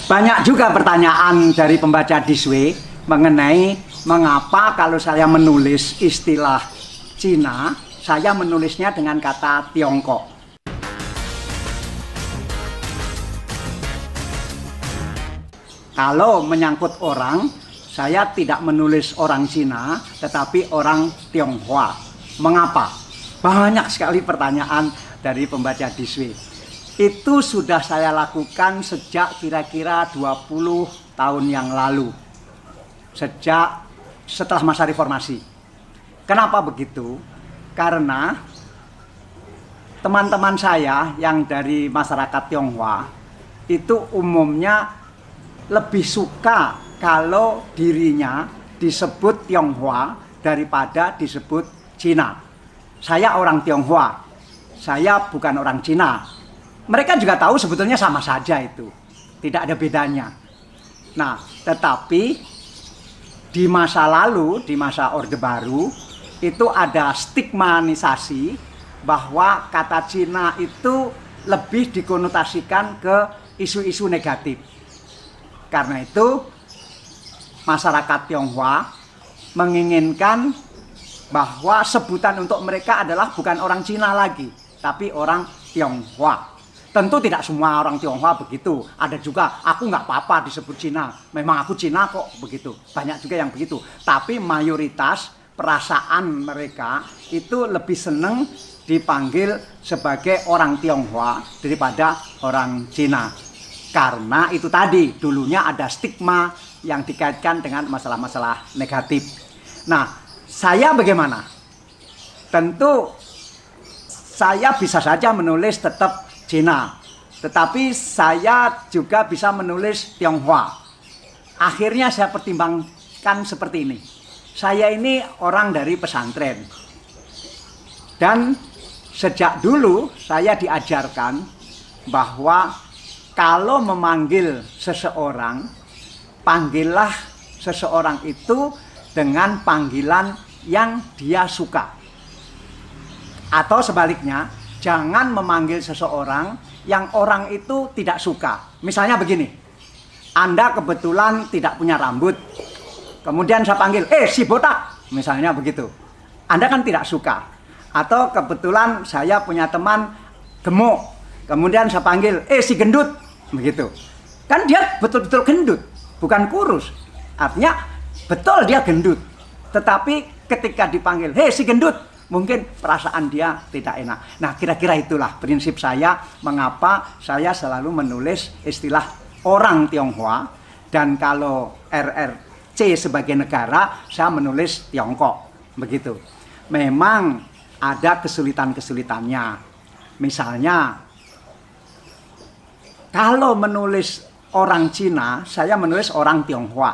Banyak juga pertanyaan dari pembaca Diswe mengenai mengapa kalau saya menulis istilah Cina, saya menulisnya dengan kata Tiongkok. Kalau menyangkut orang, saya tidak menulis orang Cina, tetapi orang Tionghoa. Mengapa? Banyak sekali pertanyaan dari pembaca Diswe. Itu sudah saya lakukan sejak kira-kira 20 tahun yang lalu. Sejak setelah masa reformasi. Kenapa begitu? Karena teman-teman saya yang dari masyarakat Tionghoa itu umumnya lebih suka kalau dirinya disebut Tionghoa daripada disebut Cina. Saya orang Tionghoa, saya bukan orang Cina. Mereka juga tahu sebetulnya sama saja itu, tidak ada bedanya. Nah, tetapi di masa lalu, di masa Orde Baru, itu ada stigmatisasi bahwa kata Cina itu lebih dikonotasikan ke isu-isu negatif. Karena itu, masyarakat Tionghoa menginginkan bahwa sebutan untuk mereka adalah bukan orang Cina lagi, tapi orang Tionghoa. Tentu tidak semua orang Tionghoa begitu. Ada juga, aku nggak apa-apa disebut Cina. Memang aku Cina kok, begitu. Banyak juga yang begitu. Tapi mayoritas perasaan mereka itu lebih seneng dipanggil sebagai orang Tionghoa daripada orang Cina. Karena itu tadi, dulunya ada stigma yang dikaitkan dengan masalah-masalah negatif. Nah, saya bagaimana? Tentu saya bisa saja menulis tetap Cina, tetapi saya juga bisa menulis Tionghoa. Akhirnya saya pertimbangkan seperti ini. Saya ini orang dari pesantren. Dan sejak dulu saya diajarkan bahwa kalau memanggil seseorang, panggillah seseorang itu dengan panggilan yang dia suka. Atau sebaliknya, jangan memanggil seseorang yang orang itu tidak suka. Misalnya begini, Anda kebetulan tidak punya rambut, kemudian saya panggil, si botak, misalnya begitu. Anda kan tidak suka. Atau kebetulan saya punya teman gemuk, kemudian saya panggil, si gendut, begitu. Kan dia betul-betul gendut, bukan kurus. Artinya betul dia gendut. Tetapi ketika dipanggil, si gendut, mungkin perasaan dia tidak enak. Nah, kira-kira itulah prinsip saya mengapa saya selalu menulis istilah orang Tionghoa. Dan kalau RRC sebagai negara, saya menulis Tiongkok. Begitu. Memang ada kesulitan-kesulitannya. Misalnya, kalau menulis orang Cina, saya menulis orang Tionghoa.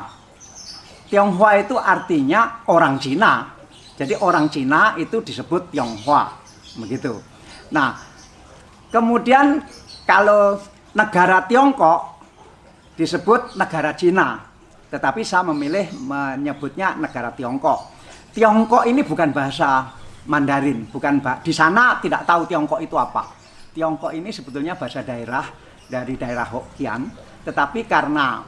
Tionghoa itu artinya orang Cina. Jadi orang Cina itu disebut Tionghoa, begitu. Nah, kemudian kalau negara Tiongkok disebut negara Cina, tetapi saya memilih menyebutnya negara Tiongkok. Tiongkok ini bukan bahasa Mandarin, di sana tidak tahu Tiongkok itu apa. Tiongkok ini sebetulnya bahasa daerah dari daerah Hokkien, tetapi karena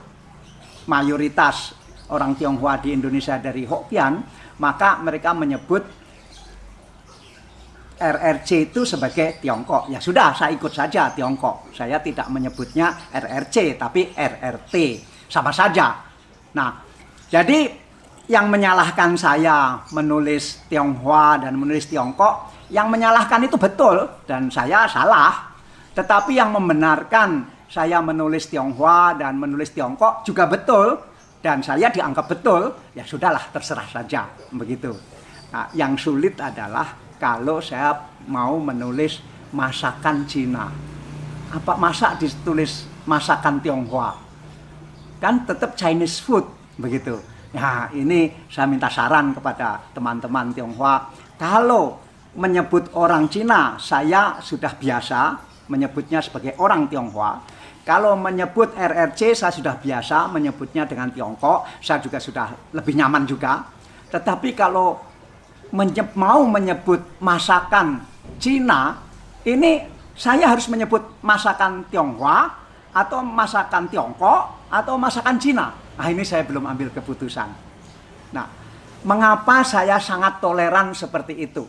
mayoritas orang Tionghoa di Indonesia dari Hokkien, maka mereka menyebut RRC itu sebagai Tiongkok. Ya sudah, saya ikut saja Tiongkok. Saya tidak menyebutnya RRC, tapi RRT. Sama saja. Nah, jadi yang menyalahkan saya menulis Tionghoa dan menulis Tiongkok, yang menyalahkan itu betul dan saya salah. Tetapi yang membenarkan saya menulis Tionghoa dan menulis Tiongkok juga betul. Dan saya dianggap betul, ya sudahlah, terserah saja, begitu. Nah, yang sulit adalah kalau saya mau menulis masakan Cina. Apa masa ditulis masakan Tionghoa? Kan tetap Chinese food, begitu. Nah, ini saya minta saran kepada teman-teman Tionghoa. Kalau menyebut orang Cina, saya sudah biasa menyebutnya sebagai orang Tionghoa. Kalau menyebut RRC, saya sudah biasa menyebutnya dengan Tiongkok. Saya juga sudah lebih nyaman juga. Tetapi kalau mau menyebut masakan Cina, ini saya harus menyebut masakan Tionghoa atau masakan Tiongkok atau masakan Cina? Nah, ini saya belum ambil keputusan. Nah, mengapa saya sangat toleran seperti itu?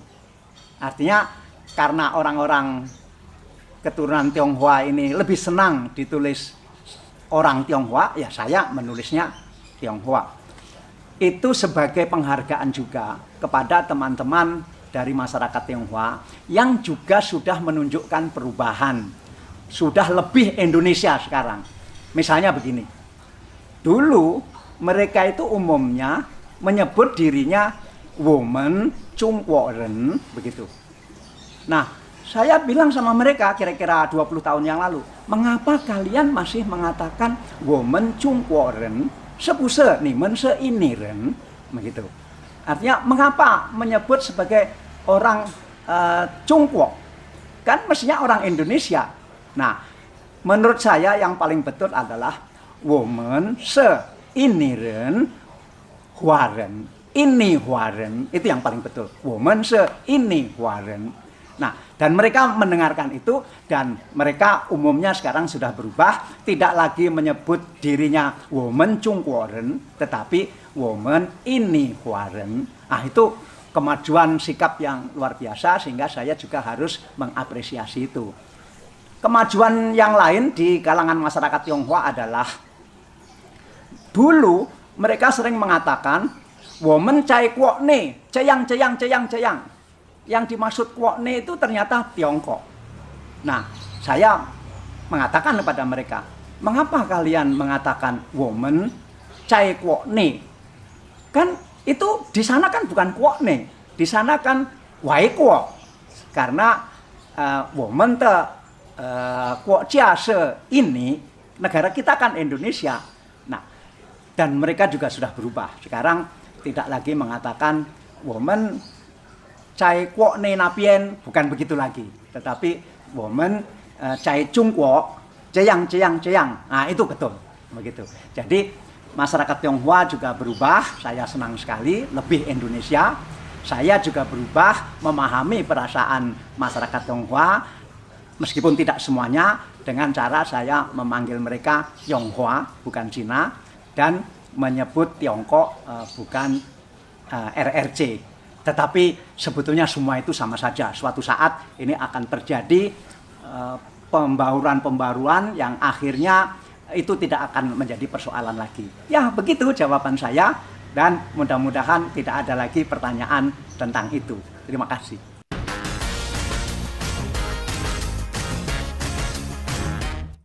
Artinya karena orang-orang keturunan Tionghoa ini lebih senang ditulis orang Tionghoa, ya saya menulisnya Tionghoa. Itu sebagai penghargaan juga kepada teman-teman dari masyarakat Tionghoa yang juga sudah menunjukkan perubahan, sudah lebih Indonesia sekarang. Misalnya begini, dulu mereka itu umumnya menyebut dirinya woman Chungworen, begitu. Nah, saya bilang sama mereka kira-kira 20 tahun yang lalu, mengapa kalian masih mengatakan woman Chungworen, sebuse nimen seiniren, begitu. Artinya mengapa menyebut sebagai orang Chungkwo? Kan mestinya orang Indonesia. Nah, menurut saya yang paling betul adalah woman seiniren huaren. Ini huaren, itu yang paling betul. Woman seini huaren. Nah, dan mereka mendengarkan itu dan mereka umumnya sekarang sudah berubah, tidak lagi menyebut dirinya woman Chungkworen, tetapi woman ini huaren. Nah, itu kemajuan sikap yang luar biasa sehingga saya juga harus mengapresiasi itu. Kemajuan yang lain di kalangan masyarakat Tionghoa adalah dulu mereka sering mengatakan woman cai kwokne, ceyang. Yang dimaksud kwokne itu ternyata Tiongkok. Nah, saya mengatakan kepada mereka, mengapa kalian mengatakan woman cai kwokne? Kan itu di sana kan bukan kwokne, di sana kan wai kwok. Karena woman te kwok jia se ini negara kita kan Indonesia. Nah, dan mereka juga sudah berubah. Sekarang tidak lagi mengatakan woman cai kwok ne napien, bukan begitu lagi, tetapi woman cai Chungkwo, ceyang. Nah, itu betul begitu. Jadi masyarakat Tionghoa juga berubah, saya senang sekali, lebih Indonesia. Saya juga berubah memahami perasaan masyarakat Tionghoa, meskipun tidak semuanya, dengan cara saya memanggil mereka Tionghoa bukan Cina, dan menyebut Tiongkok bukan RRC. Tetapi sebetulnya semua itu sama saja. Suatu saat ini akan terjadi pembaruan yang akhirnya itu tidak akan menjadi persoalan lagi. Ya, begitu jawaban saya dan mudah-mudahan tidak ada lagi pertanyaan tentang itu. Terima kasih.